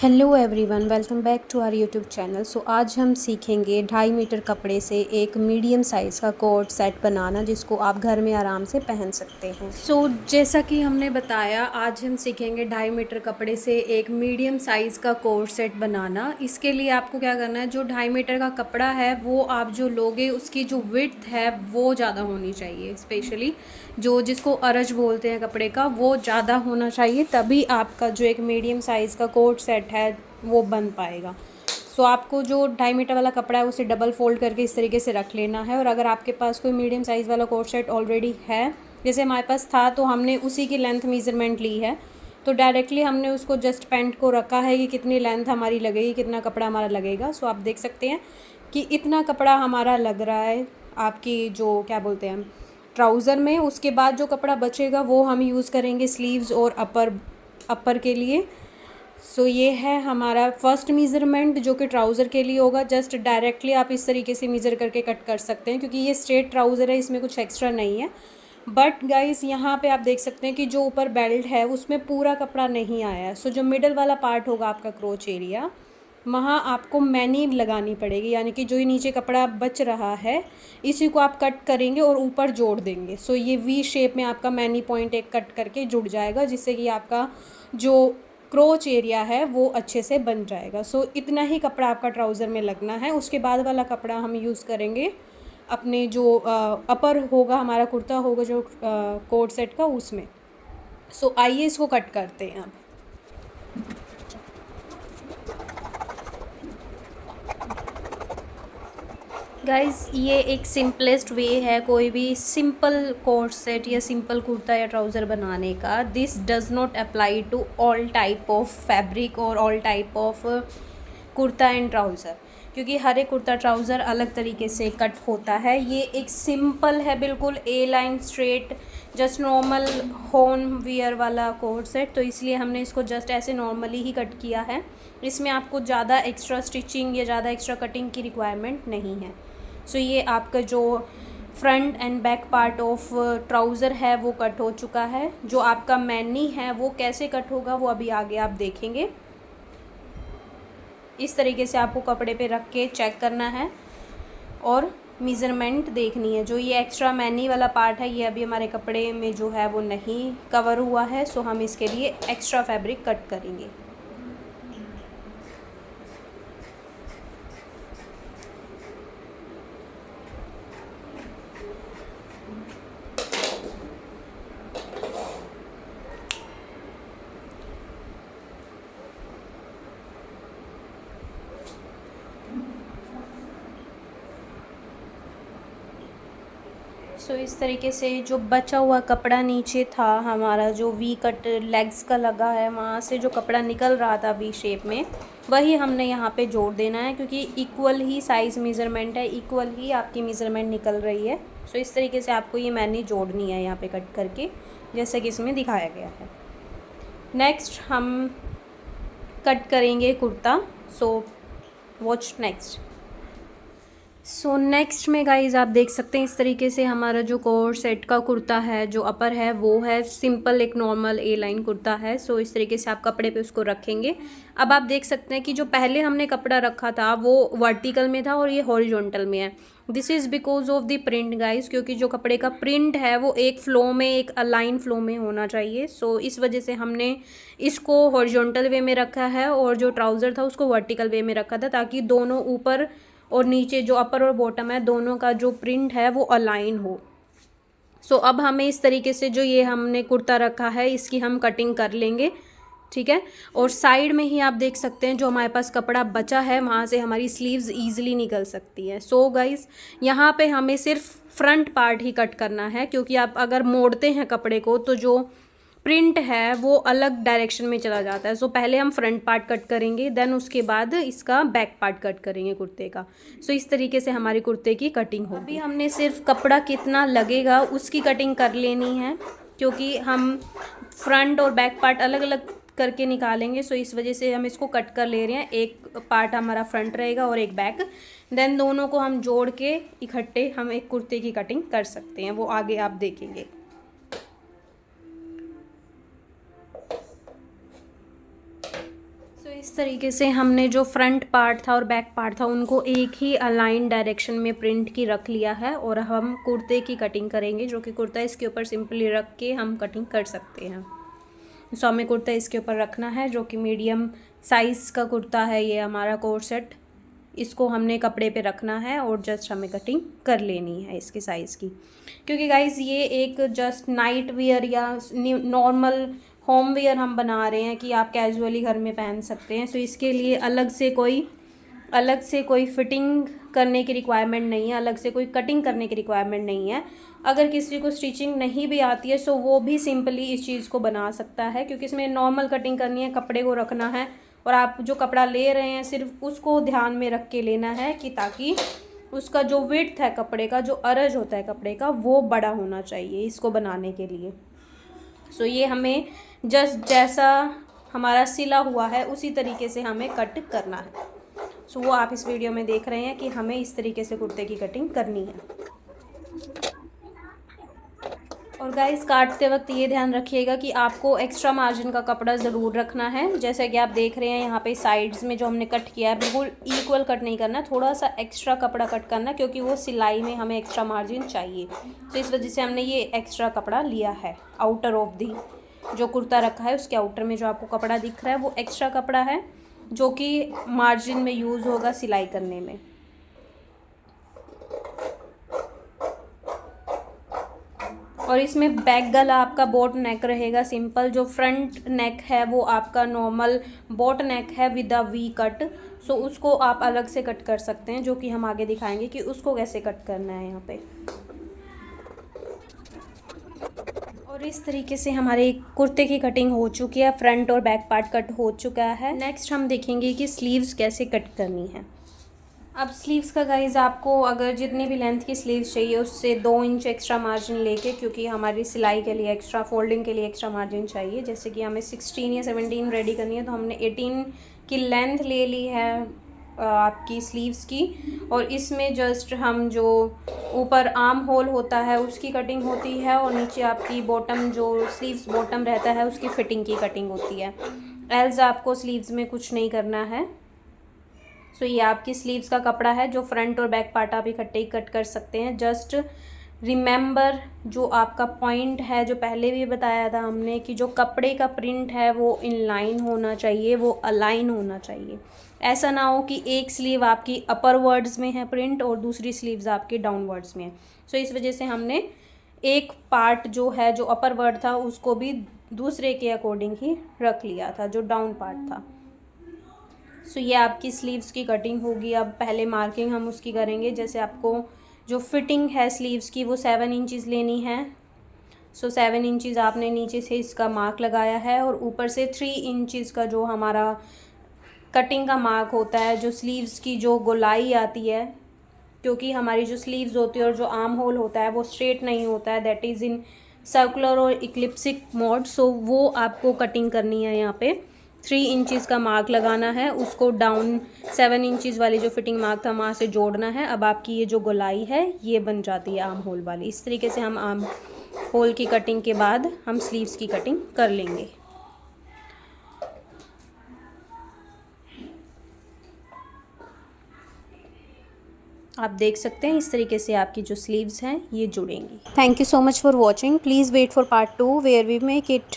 Hello everyone, welcome back to our YouTube channel. So आज हम सीखेंगे 2.5 मीटर कपड़े से एक मीडियम साइज़ का कोट सेट बनाना जिसको आप घर में आराम से पहन सकते हैं। जैसा कि हमने बताया, आज हम सीखेंगे 2.5 मीटर कपड़े से एक मीडियम साइज़ का कोट सेट बनाना। इसके लिए आपको क्या करना है, जो 2.5 मीटर का कपड़ा है वो आप जो लोगे उसकी जो विड्थ है वो ज़्यादा होनी चाहिए। स्पेशली जो जिसको अरज बोलते हैं कपड़े का, वो ज़्यादा होना चाहिए, तभी आपका जो एक मीडियम साइज़ का कोट सेट है वो बन पाएगा। आपको जो 2.5 मीटर वाला कपड़ा है उसे डबल फोल्ड करके इस तरीके से रख लेना है। और अगर आपके पास कोई मीडियम साइज़ वाला कोट सेट ऑलरेडी है, जैसे हमारे पास था, तो हमने उसी की लेंथ मेज़रमेंट ली है। तो डायरेक्टली हमने उसको जस्ट पैंट को रखा है कि कितनी लेंथ हमारी लगेगी, कितना कपड़ा हमारा लगेगा। आप देख सकते हैं कि इतना कपड़ा हमारा लग रहा है आपकी जो क्या बोलते हैं ट्राउज़र में। उसके बाद जो कपड़ा बचेगा वो हम यूज़ करेंगे स्लीव्स और अपर के लिए। ये है हमारा फर्स्ट मेज़रमेंट जो कि ट्राउज़र के लिए होगा। जस्ट डायरेक्टली आप इस तरीके से मेज़र करके कट कर सकते हैं, क्योंकि ये स्ट्रेट ट्राउज़र है, इसमें कुछ एक्स्ट्रा नहीं है। बट गाइस, यहाँ पे आप देख सकते हैं कि जो ऊपर बेल्ट है उसमें पूरा कपड़ा नहीं आया है। जो मिडल वाला पार्ट होगा आपका क्रोच एरिया, वहाँ आपको मैनी लगानी पड़ेगी, यानी कि जो ये नीचे कपड़ा बच रहा है इसी को आप कट करेंगे और ऊपर जोड़ देंगे। ये वी शेप में आपका मैनी पॉइंट एक कट करके जुड़ जाएगा, जिससे कि आपका जो क्रोच एरिया है वो अच्छे से बन जाएगा। इतना ही कपड़ा आपका ट्राउज़र में लगना है। उसके बाद वाला कपड़ा हम यूज़ करेंगे अपने जो अपर होगा, हमारा कुर्ता होगा जो कोट सेट का, उसमें। आइए इसको कट करते हैं अब। गाइज़, ये एक सिंपलेस्ट वे है कोई भी सिंपल कोट सेट या सिंपल कुर्ता या ट्राउज़र बनाने का। This does not apply to all type of fabric और all type of kurta and trouser, क्योंकि हर एक कुर्ता ट्राउज़र अलग तरीके से कट होता है। ये एक सिंपल है, बिल्कुल A line straight, just normal home wear वाला कोट सेट। तो इसलिए हमने इसको जस्ट ऐसे नॉर्मली ही कट किया है। इसमें आपको ज़्यादा एक्स्ट्रा स्टिचिंग या ज़्यादा एक्स्ट्रा कटिंग की रिक्वायरमेंट नहीं है। ये आपका जो front end back part of trouser है वो कट हो चुका है। जो आपका मैनी है वो कैसे कट होगा वो अभी आगे आप देखेंगे। इस तरीके से आपको कपड़े पे रख के चेक करना है और मेज़रमेंट देखनी है। जो ये एक्स्ट्रा मैनी वाला पार्ट है ये अभी हमारे कपड़े में जो है वो नहीं कवर हुआ है, हम इसके लिए एक्स्ट्रा फैब्रिक कट करेंगे। इस तरीके से जो बचा हुआ कपड़ा नीचे था हमारा, जो वी कट लेग्स का लगा है, वहाँ से जो कपड़ा निकल रहा था वी शेप में, वही हमने यहाँ पे जोड़ देना है, क्योंकि इक्वल ही साइज़ मेज़रमेंट है, इक्वल ही आपकी मेज़रमेंट निकल रही है। इस तरीके से आपको ये मैनी जोड़नी है यहाँ पे कट करके, जैसा कि इसमें दिखाया गया है। नेक्स्ट हम कट करेंगे कुर्ता। Watch next. नेक्स्ट में गाइज़ आप देख सकते हैं इस तरीके से हमारा जो कोट सेट का कुर्ता है, जो अपर है वो है सिंपल एक नॉर्मल ए लाइन कुर्ता है। इस तरीके से आप कपड़े पे उसको रखेंगे। अब आप देख सकते हैं कि जो पहले हमने कपड़ा रखा था वो वर्टिकल में था और ये हॉरिजॉन्टल में है। This is because of the print guys, क्योंकि जो कपड़े का प्रिंट है वो एक फ़्लो में, एक अलाइन फ़्लो में होना चाहिए। इस वजह से हमने इसको हॉरिजॉन्टल वे में रखा है और जो ट्राउज़र था उसको वर्टिकल वे में रखा था, ताकि दोनों ऊपर और नीचे जो अपर और बॉटम है दोनों का जो प्रिंट है वो अलाइन हो। अब हमें इस तरीके से जो ये हमने कुर्ता रखा है इसकी हम कटिंग कर लेंगे, ठीक है। और साइड में ही आप देख सकते हैं जो हमारे पास कपड़ा बचा है वहाँ से हमारी स्लीव्स ईजिली निकल सकती है। गाइज़, यहाँ पे हमें सिर्फ फ्रंट पार्ट ही कट करना है, क्योंकि आप अगर मोड़ते हैं कपड़े को तो जो प्रिंट है वो अलग डायरेक्शन में चला जाता है। पहले हम फ्रंट पार्ट कट करेंगे, देन उसके बाद इसका बैक पार्ट कट करेंगे कुर्ते का। इस तरीके से हमारी कुर्ते की कटिंग होगी। अभी हमने सिर्फ कपड़ा कितना लगेगा उसकी कटिंग कर लेनी है, क्योंकि हम फ्रंट और बैक पार्ट अलग अलग करके निकालेंगे। इस वजह से हम इसको कट कर ले रहे हैं। एक पार्ट हमारा फ्रंट रहेगा और एक बैक, देन दोनों को हम जोड़ के इकट्ठे हम एक कुर्ते की कटिंग कर सकते हैं, वो आगे आप देखेंगे। इस इस तरीके से हमने जो फ्रंट पार्ट था और बैक पार्ट था उनको एक ही अलाइन डायरेक्शन में प्रिंट की रख लिया है। और हम कुर्ते की कटिंग करेंगे, जो कि कुर्ता इसके ऊपर सिंपली रख के हम कटिंग कर सकते हैं। सो हमें कुर्ता इसके ऊपर रखना है, जो कि मीडियम साइज़ का कुर्ता है ये हमारा कोट सेट। इसको हमने कपड़े पे रखना है और जस्ट हमें कटिंग कर लेनी है इसके साइज़ की, क्योंकि गाइज़ ये एक जस्ट नाइट वियर या नॉर्मल होम वेयर हम बना रहे हैं कि आप कैजुअली घर में पहन सकते हैं। सो इसके लिए अलग से कोई फिटिंग करने की रिक्वायरमेंट नहीं है, अलग से कोई कटिंग करने की रिक्वायरमेंट नहीं है। अगर किसी को स्टिचिंग नहीं भी आती है सो वो भी सिंपली इस चीज़ को बना सकता है, क्योंकि इसमें नॉर्मल कटिंग करनी है, कपड़े को रखना है और आप जो कपड़ा ले रहे हैं सिर्फ उसको ध्यान में रख के लेना है कि ताकि उसका जो विड्थ है कपड़े का, जो अरज होता है कपड़े का, वो बड़ा होना चाहिए इसको बनाने के लिए। सो ये हमें जस्ट जैसा हमारा सिला हुआ है उसी तरीके से हमें कट करना है। सो वो आप इस वीडियो में देख रहे हैं कि हमें इस तरीके से कुर्ते की कटिंग करनी है। और गाइस काटते वक्त ये ध्यान रखिएगा कि आपको एक्स्ट्रा मार्जिन का कपड़ा ज़रूर रखना है। जैसे कि आप देख रहे हैं यहाँ पे साइड्स में जो हमने कट किया है बिल्कुल इक्वल कट नहीं करना, थोड़ा सा एक्स्ट्रा कपड़ा कट करना, क्योंकि वो सिलाई में हमें एक्स्ट्रा मार्जिन चाहिए। तो इस वजह से हमने ये एक्स्ट्रा कपड़ा लिया है। आउटर ऑफ दी जो कुर्ता रखा है उसके आउटर में जो आपको कपड़ा दिख रहा है वो एक्स्ट्रा कपड़ा है, जो कि मार्जिन में यूज़ होगा सिलाई करने में। और इसमें बैक गला आपका बोट नेक रहेगा सिंपल। जो फ्रंट नेक है वो आपका नॉर्मल बोट नेक है विद अ वी कट। सो उसको आप अलग से कट कर सकते हैं, जो कि हम आगे दिखाएंगे कि उसको कैसे कट करना है यहाँ पे। और इस तरीके से हमारे कुर्ते की कटिंग हो चुकी है, फ्रंट और बैक पार्ट कट हो चुका है। नेक्स्ट हम देखेंगे कि स्लीव्स कैसे कट करनी है। अब स्लीव्स का गाइज़ आपको अगर जितनी भी लेंथ की स्लीव्स चाहिए उससे 2 इंच एक्स्ट्रा मार्जिन लेके, क्योंकि हमारी सिलाई के लिए एक्स्ट्रा फोल्डिंग के लिए एक्स्ट्रा मार्जिन चाहिए। जैसे कि हमें 16 या 17 रेडी करनी है तो हमने 18 की लेंथ ले ली है आपकी स्लीव्स की। और इसमें जस्ट हम जो ऊपर आर्म होल होता है उसकी कटिंग होती है और नीचे आपकी बॉटम जो स्लीव्स बॉटम रहता है उसकी फ़िटिंग की कटिंग होती है। एल्स आपको स्लीव्स में कुछ नहीं करना है। सो ये आपकी स्लीव्स का कपड़ा है, जो फ्रंट और बैक पार्ट आप इकट्ठे ही कट कर सकते हैं। जस्ट रिमेंबर जो आपका पॉइंट है, जो पहले भी बताया था हमने, कि जो कपड़े का प्रिंट है वो इन लाइन होना चाहिए, वो अलाइन होना चाहिए। ऐसा ना हो कि एक स्लीव आपकी अपर वर्ड्स में है प्रिंट और दूसरी स्लीव्स आपकी डाउन वर्ड्स में है। सो इस वजह से हमने एक पार्ट जो है जो अपर वर्ड था उसको भी दूसरे के अकॉर्डिंग ही रख लिया था जो डाउन पार्ट था। सो ये आपकी स्लीव्स की कटिंग होगी। अब पहले मार्किंग हम उसकी करेंगे। जैसे आपको जो फिटिंग है स्लीव्स की वो 7 इंचज़ लेनी है। सो 7 इंचज़ आपने नीचे से इसका मार्क लगाया है और ऊपर से 3 इंचज़ का जो हमारा कटिंग का मार्क होता है, जो स्लीव्स की जो गोलाई आती है, क्योंकि हमारी जो स्लीव्स होती है और जो आर्म होल होता है वो स्ट्रेट नहीं होता है, दैट इज़ इन सर्कुलर और इक्लिप्सिक मोड। सो वो आपको कटिंग करनी है। यहाँ पे 3 इंचज़ का मार्क लगाना है, उसको डाउन 7 इंचज़ वाली जो फिटिंग मार्क था वहाँ से जोड़ना है। अब आपकी ये जो गोलाई है ये बन जाती है आर्म होल वाली। इस तरीके से हम आर्म होल की कटिंग के बाद हम स्लीव्स की कटिंग कर लेंगे। आप देख सकते हैं इस तरीके से आपकी जो स्लीव्स हैं ये जुड़ेंगी। Thank you so much for watching. Please wait for part 2 where we make it.